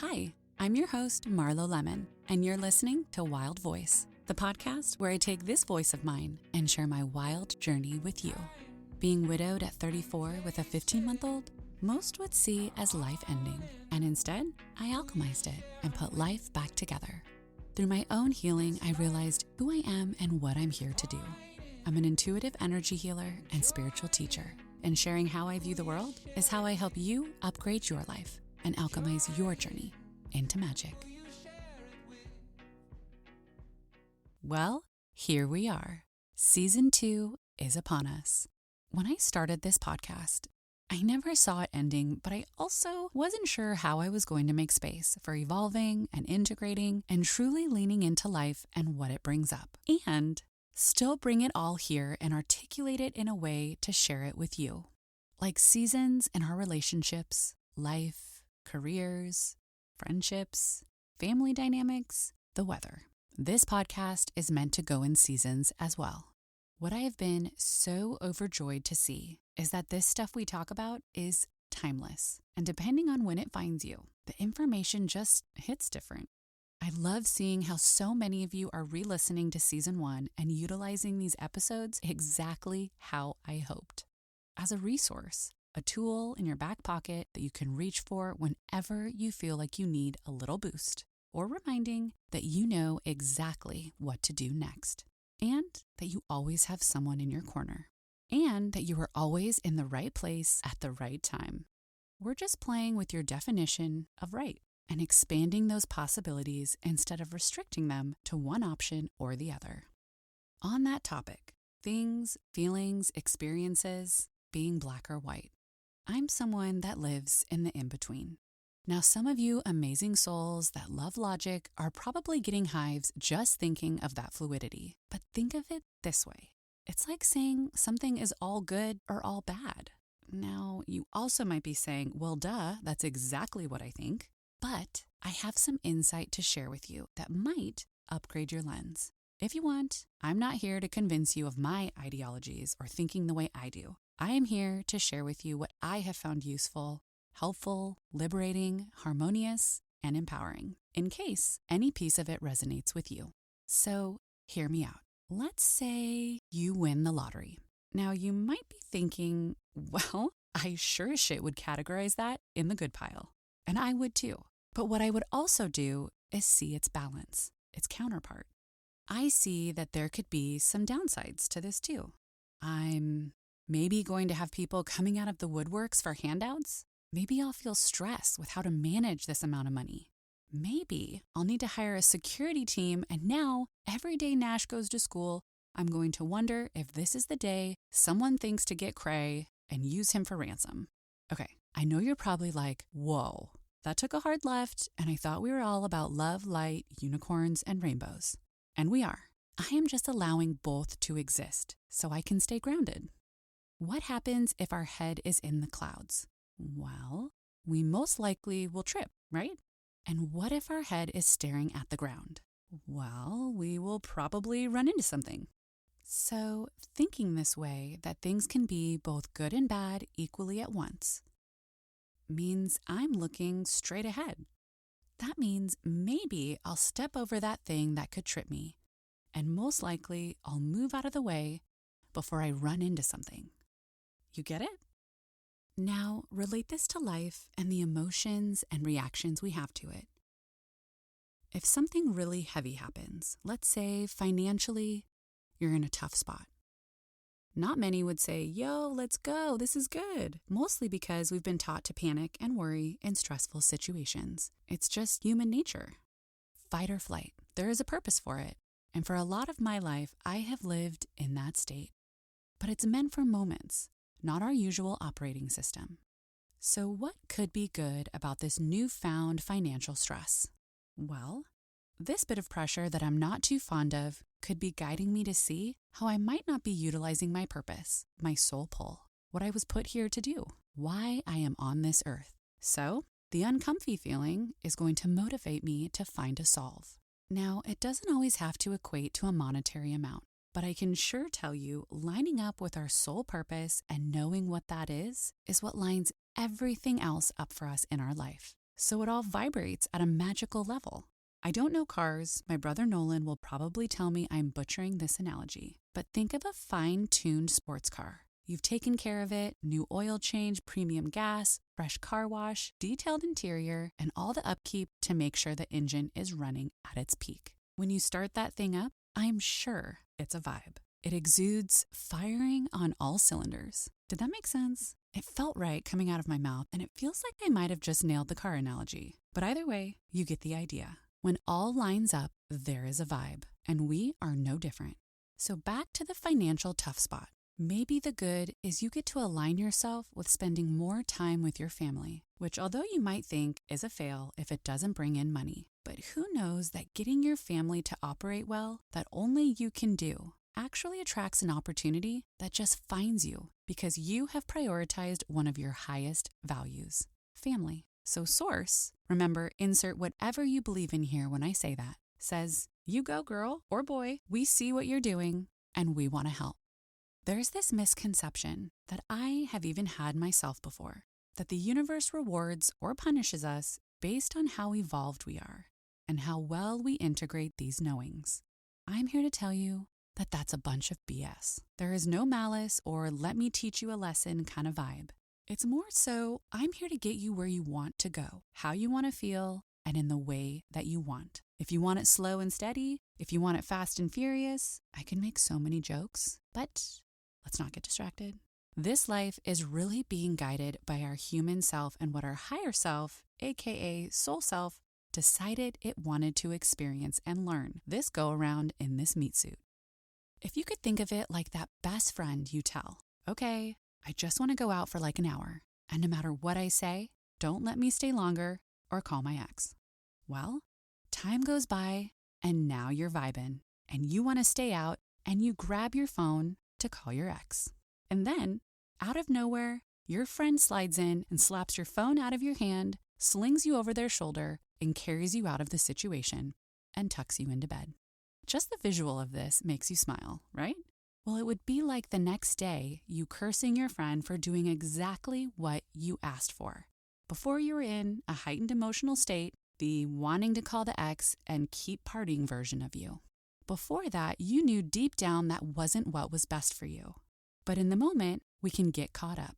Hi, I'm your host, Marlo Lemon, and you're listening to Wild Voice, the podcast where I take this voice of mine and share my wild journey with you. Being widowed at 34 with a 15-month-old, most would see as life ending, and instead, I alchemized it and put life back together. Through my own healing, I realized who I am and what I'm here to do. I'm an intuitive energy healer and spiritual teacher, and sharing how I view the world is how I help you upgrade your life and alchemize your journey into magic. Well, here we are. Season 2 is upon us. When I started this podcast, I never saw it ending, but I also wasn't sure how I was going to make space for evolving and integrating and truly leaning into life and what it brings up, and still bring it all here and articulate it in a way to share it with you. Like seasons in our relationships, life, careers, friendships, family dynamics, the weather. This podcast is meant to go in seasons as well. What I have been so overjoyed to see is that this stuff we talk about is timeless, and depending on when it finds you, the information just hits different. I love seeing how so many of you are re-listening to season 1 and utilizing these episodes exactly how I hoped. As a resource, a tool in your back pocket that you can reach for whenever you feel like you need a little boost, or reminding that you know exactly what to do next, and that you always have someone in your corner, and that you are always in the right place at the right time. We're just playing with your definition of right and expanding those possibilities instead of restricting them to one option or the other. On that topic, things, feelings, experiences, being black or white, I'm someone that lives in the in-between. Now, some of you amazing souls that love logic are probably getting hives just thinking of that fluidity. But think of it this way. It's like saying something is all good or all bad. Now, you also might be saying, well, duh, that's exactly what I think. But I have some insight to share with you that might upgrade your lens. If you want, I'm not here to convince you of my ideologies or thinking the way I do. I am here to share with you what I have found useful, helpful, liberating, harmonious, and empowering, in case any piece of it resonates with you. So, hear me out. Let's say you win the lottery. Now, you might be thinking, well, I sure as shit would categorize that in the good pile. And I would too. But what I would also do is see its balance, its counterpart. I see that there could be some downsides to this too. I'm maybe going to have people coming out of the woodworks for handouts. Maybe I'll feel stressed with how to manage this amount of money. Maybe I'll need to hire a security team, and now every day Nash goes to school, I'm going to wonder if this is the day someone thinks to get cray and use him for ransom. Okay, I know you're probably like, whoa, that took a hard left, and I thought we were all about love, light, unicorns, and rainbows. And we are. I am just allowing both to exist so I can stay grounded. What happens if our head is in the clouds? Well, we most likely will trip, right? And what if our head is staring at the ground? Well, we will probably run into something. So, thinking this way, that things can be both good and bad equally at once, means I'm looking straight ahead. That means maybe I'll step over that thing that could trip me, and most likely I'll move out of the way before I run into something. You get it? Now, relate this to life and the emotions and reactions we have to it. If something really heavy happens, let's say financially, you're in a tough spot. Not many would say, yo, let's go, this is good. Mostly because we've been taught to panic and worry in stressful situations. It's just human nature. Fight or flight. There is a purpose for it. And for a lot of my life, I have lived in that state. But it's meant for moments, not our usual operating system. So what could be good about this newfound financial stress? Well, this bit of pressure that I'm not too fond of could be guiding me to see how I might not be utilizing my purpose, my soul pull, what I was put here to do, why I am on this earth. So, the uncomfy feeling is going to motivate me to find a solve. Now, it doesn't always have to equate to a monetary amount, but I can sure tell you lining up with our soul purpose and knowing what that is what lines everything else up for us in our life. so it all vibrates at a magical level. I don't know cars. My brother Nolan will probably tell me I'm butchering this analogy. But think of a fine-tuned sports car. You've taken care of it, new oil change, premium gas, fresh car wash, detailed interior, and all the upkeep to make sure the engine is running at its peak. When you start that thing up, I'm sure it's a vibe. It exudes firing on all cylinders. Did that make sense? It felt right coming out of my mouth, and it feels like I might have just nailed the car analogy. But either way, you get the idea. When all lines up, there is a vibe, and we are no different. So back to the financial tough spot. Maybe the good is you get to align yourself with spending more time with your family, which although you might think is a fail if it doesn't bring in money. But who knows that getting your family to operate well, that only you can do, actually attracts an opportunity that just finds you because you have prioritized one of your highest values, family. So Source, remember, insert whatever you believe in here when I say that, says, you go girl or boy, we see what you're doing and we want to help. There's this misconception that I have even had myself before, that the universe rewards or punishes us based on how evolved we are and how well we integrate these knowings. I'm here to tell you that that's a bunch of BS. There is no malice or let me teach you a lesson kind of vibe. It's more so, I'm here to get you where you want to go, how you want to feel, and in the way that you want. If you want it slow and steady, if you want it fast and furious, I can make so many jokes, but let's not get distracted. This life is really being guided by our human self and what our higher self, aka soul self, decided it wanted to experience and learn this go around in this meat suit. If you could think of it like that best friend you tell, okay, I just want to go out for like an hour, and no matter what I say, don't let me stay longer or call my ex. Well, time goes by and now you're vibing and you want to stay out and you grab your phone to call your ex. And then, out of nowhere, your friend slides in and slaps your phone out of your hand, slings you over their shoulder, and carries you out of the situation and tucks you into bed. Just the visual of this makes you smile, right? Well, it would be like the next day you cursing your friend for doing exactly what you asked for. Before you were in a heightened emotional state, the wanting to call the ex and keep partying version of you. Before that, you knew deep down that wasn't what was best for you. But in the moment, we can get caught up.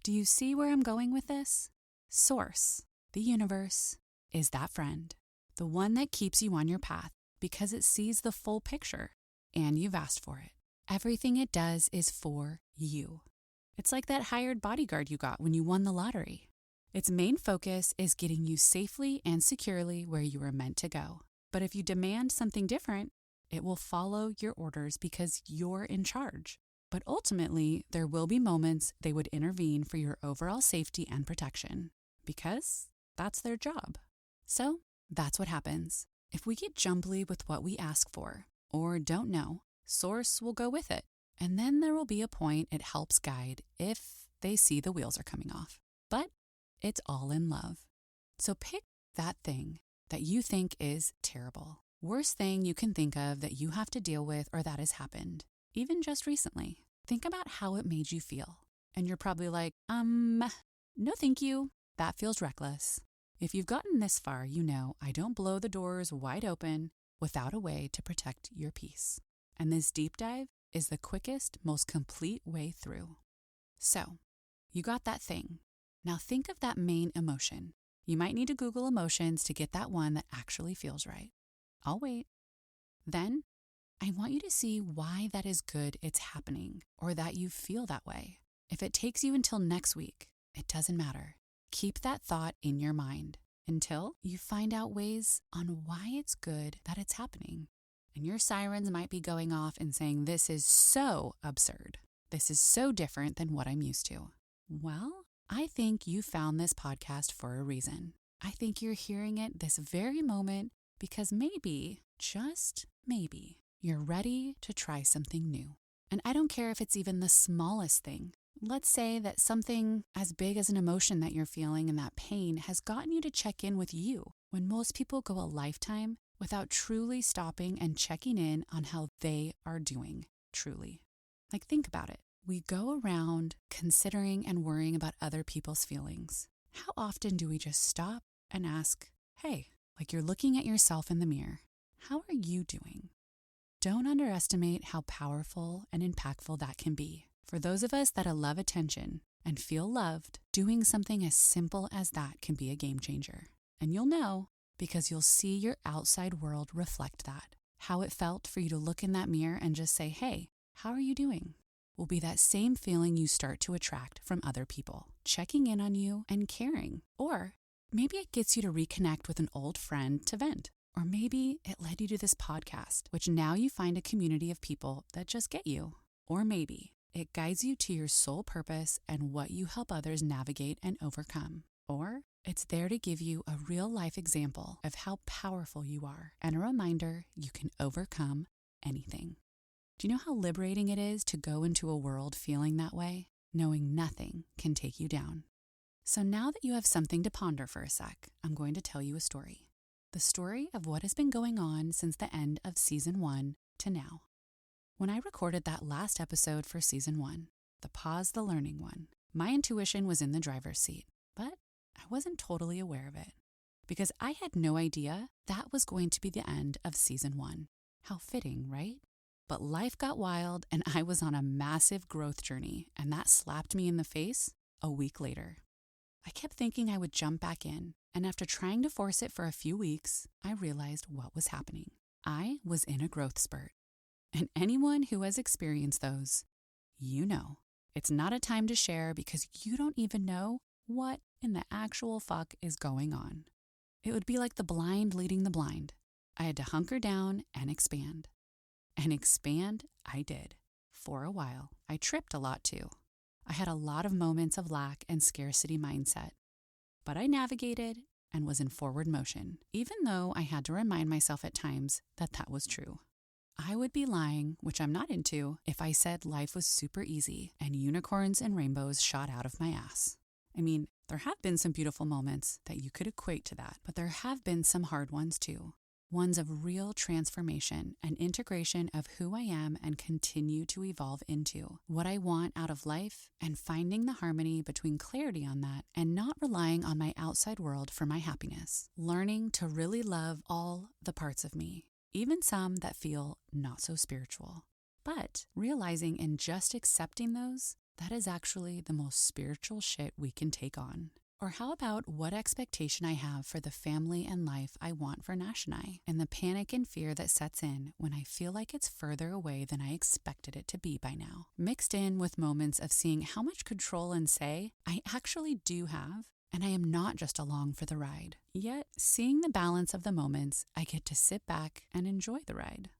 Do you see where I'm going with this? Source, the universe, is that friend, the one that keeps you on your path because it sees the full picture and you've asked for it. Everything it does is for you. It's like that hired bodyguard you got when you won the lottery. Its main focus is getting you safely and securely where you were meant to go. But if you demand something different, it will follow your orders because you're in charge. But ultimately, there will be moments they would intervene for your overall safety and protection because that's their job. So that's what happens. If we get jumbly with what we ask for or don't know, Source will go with it. And then there will be a point it helps guide if they see the wheels are coming off. But it's all in love. So pick that thing that you think is terrible. Worst thing you can think of that you have to deal with or that has happened, even just recently. Think about how it made you feel. And you're probably like, no thank you. That feels reckless. If you've gotten this far, you know I don't blow the doors wide open without a way to protect your peace. And this deep dive is the quickest, most complete way through. So, you got that thing. Now think of that main emotion. You might need to Google emotions to get that one that actually feels right. I'll wait. Then, I want you to see why that is good it's happening or that you feel that way. If it takes you until next week, it doesn't matter. Keep that thought in your mind until you find out ways on why it's good that it's happening. And your sirens might be going off and saying, this is so absurd. This is so different than what I'm used to. Well, I think you found this podcast for a reason. I think you're hearing it this very moment because maybe, just maybe, you're ready to try something new. And I don't care if it's even the smallest thing. Let's say that something as big as an emotion that you're feeling and that pain has gotten you to check in with you when most people go a lifetime without truly stopping and checking in on how they are doing, truly. Like, think about it. We go around considering and worrying about other people's feelings. How often do we just stop and ask, hey, like you're looking at yourself in the mirror, how are you doing? Don't underestimate how powerful and impactful that can be. For those of us that love attention and feel loved, doing something as simple as that can be a game changer. And you'll know because you'll see your outside world reflect that. How it felt for you to look in that mirror and just say, hey, how are you doing? Will be that same feeling you start to attract from other people, checking in on you and caring. Or maybe it gets you to reconnect with an old friend to vent. Or maybe it led you to this podcast, which now you find a community of people that just get you. Or maybe it guides you to your sole purpose and what you help others navigate and overcome. Or it's there to give you a real life example of how powerful you are and a reminder you can overcome anything. Do you know how liberating it is to go into a world feeling that way, knowing nothing can take you down? So now that you have something to ponder for a sec, I'm going to tell you a story. The story of what has been going on since the end of season 1 to now. When I recorded that last episode for season 1, the pause the learning one, my intuition was in the driver's seat, but I wasn't totally aware of it because I had no idea that was going to be the end of season 1. How fitting, right? But life got wild and I was on a massive growth journey, and that slapped me in the face a week later. I kept thinking I would jump back in, and after trying to force it for a few weeks, I realized what was happening. I was in a growth spurt. And anyone who has experienced those, you know, it's not a time to share because you don't even know what in the actual fuck is going on. It would be like the blind leading the blind. I had to hunker down and expand. And expand I did. For a while, I tripped a lot too. I had a lot of moments of lack and scarcity mindset. But I navigated and was in forward motion, even though I had to remind myself at times that that was true. I would be lying, which I'm not into, if I said life was super easy and unicorns and rainbows shot out of my ass. I mean, there have been some beautiful moments that you could equate to that, but there have been some hard ones too. Ones of real transformation and integration of who I am and continue to evolve into, what I want out of life, and finding the harmony between clarity on that and not relying on my outside world for my happiness. Learning to really love all the parts of me, even some that feel not so spiritual. But realizing in just accepting those, that is actually the most spiritual shit we can take on. Or how about what expectation I have for the family and life I want for Nash and I, and the panic and fear that sets in when I feel like it's further away than I expected it to be by now, mixed in with moments of seeing how much control and say I actually do have, and I am not just along for the ride. Yet, seeing the balance of the moments, I get to sit back and enjoy the ride.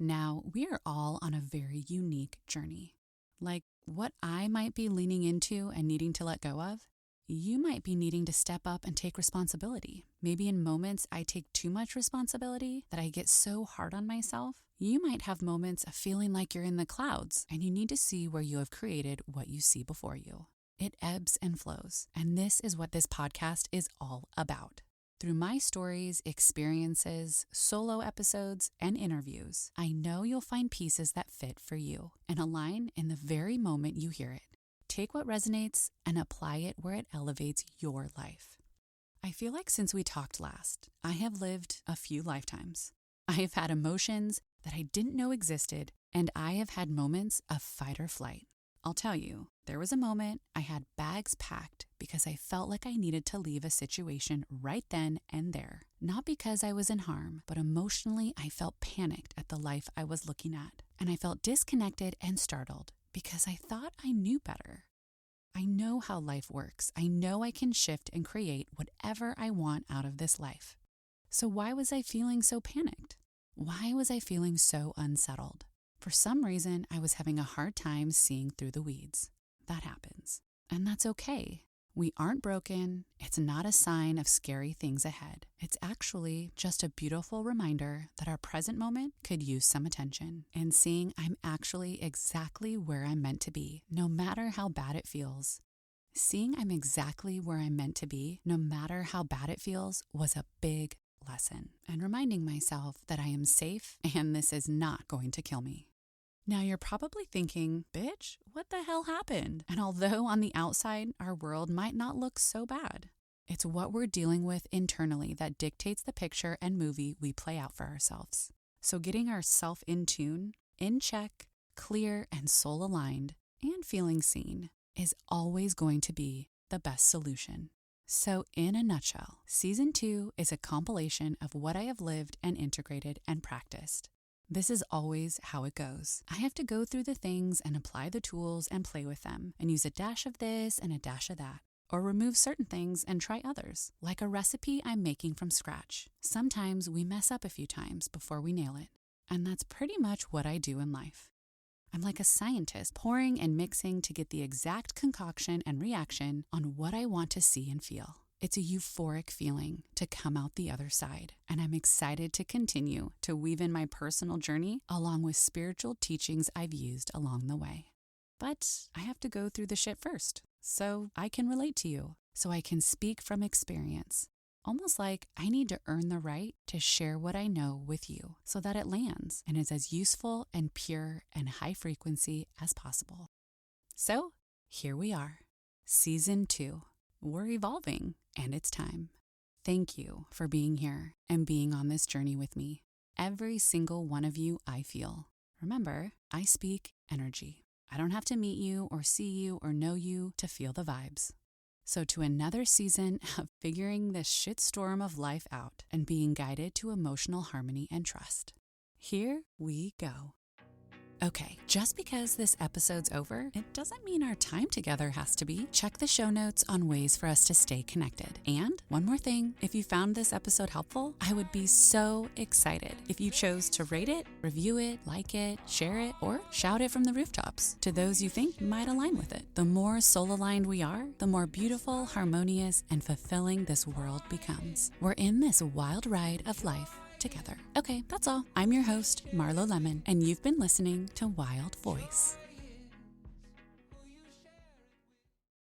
Now, we are all on a very unique journey. Like what I might be leaning into and needing to let go of, you might be needing to step up and take responsibility. Maybe in moments I take too much responsibility that I get so hard on myself. You might have moments of feeling like you're in the clouds and you need to see where you have created what you see before you. It ebbs and flows, and this is what this podcast is all about. Through my stories, experiences, solo episodes, and interviews, I know you'll find pieces that fit for you and align in the very moment you hear it. Take what resonates and apply it where it elevates your life. I feel like since we talked last, I have lived a few lifetimes. I have had emotions that I didn't know existed, and I have had moments of fight or flight. I'll tell you, there was a moment I had bags packed because I felt like I needed to leave a situation right then and there. Not because I was in harm, but emotionally I felt panicked at the life I was looking at. And I felt disconnected and startled because I thought I knew better. I know how life works. I know I can shift and create whatever I want out of this life. So why was I feeling so panicked? Why was I feeling so unsettled? For some reason, I was having a hard time seeing through the weeds. That happens. And that's okay. We aren't broken. It's not a sign of scary things ahead. It's actually just a beautiful reminder that our present moment could use some attention and seeing I'm actually exactly where I'm meant to be, no matter how bad it feels. Seeing I'm exactly where I'm meant to be, no matter how bad it feels, was a big lesson. And reminding myself that I am safe and this is not going to kill me. Now you're probably thinking, bitch, what the hell happened? And although on the outside, our world might not look so bad, It's what we're dealing with internally that dictates the picture and movie we play out for ourselves. So getting ourself in tune, in check, clear and soul aligned, and feeling seen is always going to be the best solution. So in a nutshell, Season 2 is a compilation of what I have lived and integrated and practiced. This is always how it goes. I have to go through the things and apply the tools and play with them and use a dash of this and a dash of that. Or remove certain things and try others, like a recipe I'm making from scratch. Sometimes we mess up a few times before we nail it. And that's pretty much what I do in life. I'm like a scientist pouring and mixing to get the exact concoction and reaction on what I want to see and feel. It's a euphoric feeling to come out the other side, and I'm excited to continue to weave in my personal journey along with spiritual teachings I've used along the way. But I have to go through the shit first, so I can relate to you, so I can speak from experience. Almost like I need to earn the right to share what I know with you so that it lands and is as useful and pure and high frequency as possible. So here we are, Season 2. We're evolving, and it's time. Thank you for being here and being on this journey with me. Every single one of you I feel. Remember, I speak energy. I don't have to meet you or see you or know you to feel the vibes. So to another season of figuring this shitstorm of life out and being guided to emotional harmony and trust. Here we go. Okay, just because this episode's over, it doesn't mean our time together has to be. Check the show notes on ways for us to stay connected. And one more thing, if you found this episode helpful, I would be so excited if you chose to rate it, review it, like it, share it, or shout it from the rooftops to those you think might align with it. The more soul-aligned we are, the more beautiful, harmonious, and fulfilling this world becomes. We're in this wild ride of life together. Okay, that's all. I'm your host, Marlo Lemon, and you've been listening to Wild Voice.